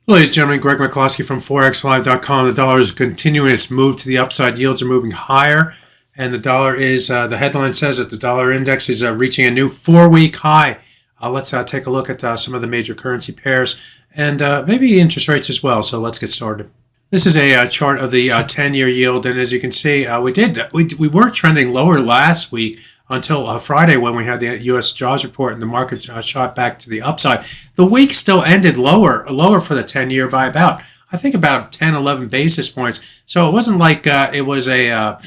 Ladies and gentlemen, Greg McCloskey from ForexLive.com. The dollar is continuing its move to the upside. Yields are moving higher, and the dollar is, the headline says that the dollar index is reaching a new 4-week high. Let's take a look at some of the major currency pairs and maybe interest rates as well. So let's get started. This is a chart of the 10-year yield, and as you can see, we were trending lower last week until Friday when we had the U.S. jobs report and the market shot back to the upside. The week still ended lower for the 10-year by about 10, 11 basis points. So it wasn't like it was a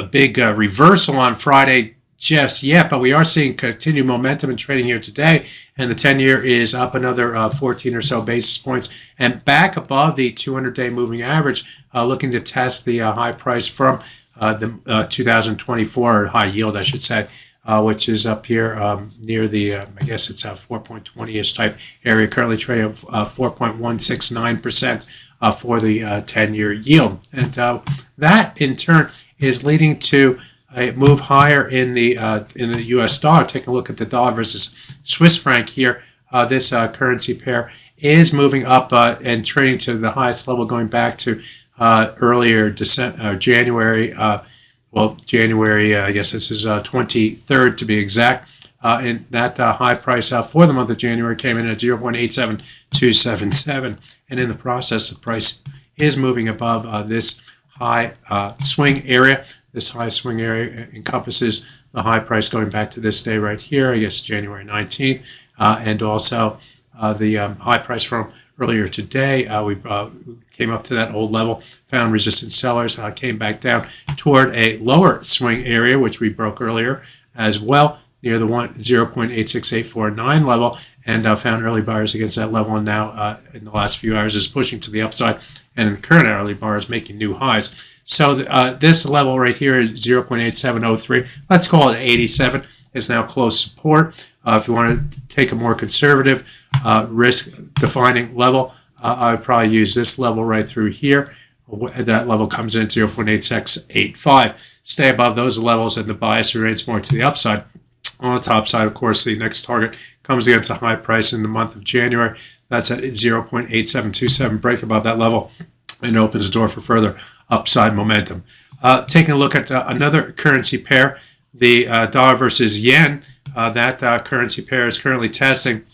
big reversal on Friday just yet, but we are seeing continued momentum in trading here today, and the 10-year is up another 14 or so basis points and back above the 200-day moving average, looking to test the high price from the 2024 high yield, I should say, which is up here near the, I guess it's a 4.20-ish type area, currently trading at 4.169% for the 10-year yield. And that, in turn, is leading to a move higher in the U.S. dollar. Taking a look at the dollar versus Swiss franc here, this currency pair is moving up and trading to the highest level going back to earlier January. January, I guess this is 23rd to be exact. And that high price for the month of January came in at 0.872777. And in the process, the price is moving above this high swing area. This high swing area encompasses the high price going back to this day right here, I guess January 19th, and also the high price from earlier today. We came up to that old level, found resistance sellers, came back down toward a lower swing area, which we broke earlier as well, near the 0.86849 level, and found early buyers against that level, and now in the last few hours is pushing to the upside, and in the current hourly bar is making new highs. So this level right here is 0.8703. Let's call it 87. Is now close support. If you want to take a more conservative risk-defining level, I would probably use this level right through here. That level comes in at 0.8685. Stay above those levels, and the bias remains more to the upside. On the top side, of course, the next target comes against a high price in the month of January. That's at 0.8727. Break above that level and opens the door for further upside momentum. Taking a look at another currency pair, the dollar versus yen. That currency pair is currently testing.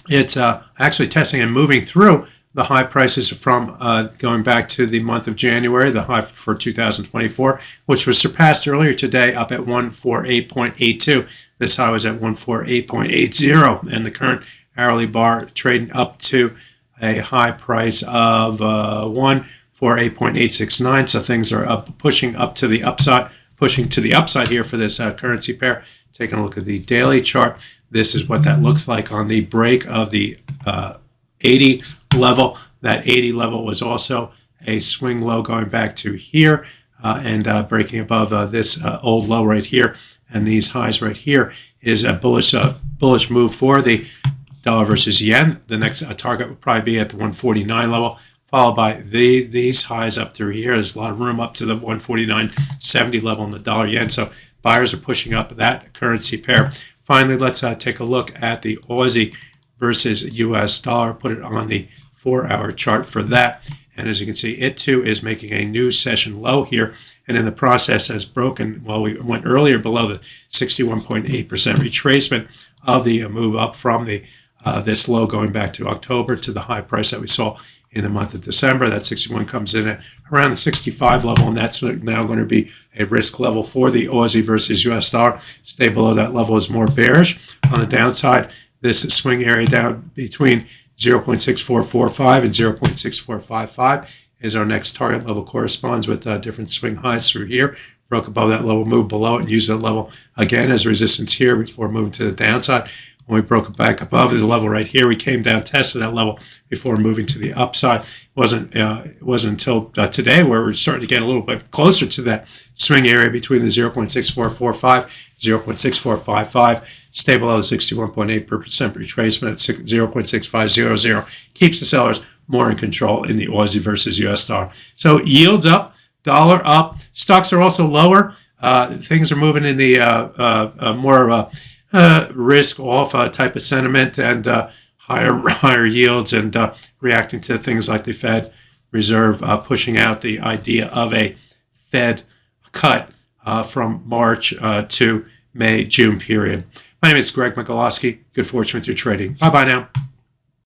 It's actually testing and moving through the high prices from going back to the month of January, the high for 2024, which was surpassed earlier today up at 148.82. This high was at 148.80, and the current hourly bar trading up to a high price of 148.869. So things are pushing to the upside here for this currency pair. Taking a look at the daily chart, this is what that looks like on the break of the 80 level. That 80 level was also a swing low going back to here and breaking above this old low right here. And these highs right here is a bullish move for the dollar versus yen. The next target would probably be at the 149 level, followed by these highs up through here. There's a lot of room up to the 149.70 level in the dollar yen. So buyers are pushing up that currency pair. Finally, let's take a look at the Aussie versus US dollar. Put it on the 4-hour chart for that. And as you can see, it too is making a new session low here. And in the process has broken, well, we went earlier below the 61.8% retracement of the move up from the this low going back to October to the high price that we saw in the month of December. That 61 comes in at around the 65 level, and that's now going to be a risk level for the Aussie versus US dollar. Stay below that level is more bearish. On the downside, this swing area down between 0.6445 and 0.6455 is our next target level. Corresponds with different swing highs through here. Broke above that level, moved below it, and used that level again as resistance here before moving to the downside. When we broke it back above the level right here, we came down, tested that level before moving to the upside. It wasn't until today where we're starting to get a little bit closer to that swing area between the 0.6445, 0.6455. Stay below the 61.8% retracement at 0.6500. Keeps the sellers more in control in the Aussie versus US dollar. So yields up, dollar up. Stocks are also lower. Things are moving in the more risk off type of sentiment, and higher yields and reacting to things like the Fed Reserve pushing out the idea of a Fed cut from March to May, June period. My name is Greg Mikulowski. Good fortune with your trading. Bye-bye now.